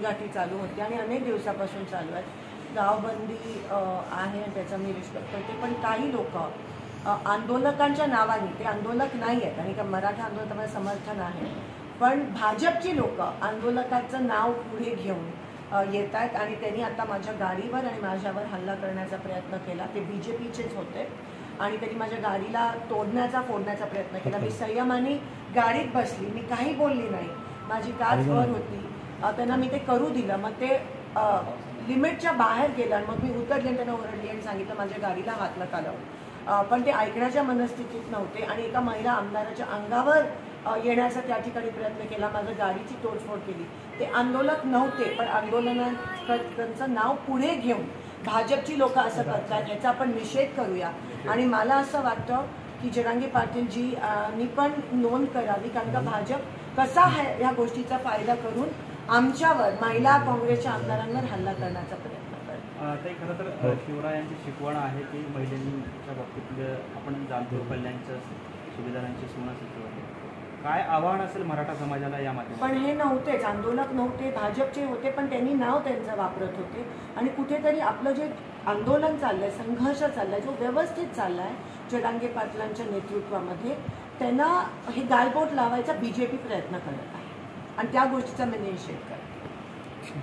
भेटीगाठी चालू होती आणि अनेक दिवसापासून चालू आहेत. गावबंदी आहे त्याचा मी रिस्पेक्ट करते, पण काही लोक आंदोलकांच्या नावाने, ते आंदोलक नाही आहेत आणि का मराठा आंदोलनाला समर्थन आहे, पण भाजपची लोक आंदोलकाचं नाव पुढे घेऊन येत आहेत आणि त्यांनी आता माझ्या गाडीवर आणि माझ्यावर हल्ला करण्याचा प्रयत्न केला. ते BJPचेच होते आणि त्यांनी माझ्या गाडीला फोडण्याचा प्रयत्न केला. मी संयमाने गाडीत बसली, मी काही बोलली नाही, माझी काच वर होती, त्यांना मी ते करू दिलं. मग ते लिमिटच्या बाहेर गेलं आणि मग मी उतरले आणि त्यांना ओरडली आणि सांगितलं माझ्या गाडीला हात नका लावू. पण ते ऐकण्याच्या मनस्थितीत नव्हते आणि एका महिला आमदाराच्या अंगावर येण्याचा त्या ठिकाणी प्रयत्न केला, माझ्या गाडीची तोडफोड केली. ते आंदोलक नव्हते, पण आंदोलनाचं नाव पुढे घेऊन भाजपची लोक असं करतात, ह्याचा आपण निषेध करूया. आणि मला असं वाटतं की जरांगे पाटीलजींनी पण नोंद करावी, कारण का भाजप कसा ह्या गोष्टीचा फायदा करून आमच्यावर, महिला काँग्रेसच्या आमदारांवर हल्ला करण्याचा प्रयत्न करतो. ते खरं तर शिवरायांची शिकवण आहे की महिलांच्या बाबतीत आपण जाणतो कल्याणच्या सुविधांची सुविधा. काय आव्हान असेल मराठा समाजाला या माध्यमात? पण हे नव्हतेच, आंदोलक नव्हते, भाजपचे होते, पण त्यांनी नाव त्यांचं वापरत होते आणि कुठेतरी आपलं जे आंदोलन चाललंय, संघर्ष चाललाय, जो व्यवस्थित चाललाय जरांगे पाटलांच्या नेतृत्वामध्ये, त्यांना हे गालबोट लावायचा BJP प्रयत्न करत आहे आणि त्या गोष्टीचा मी निषेध करते.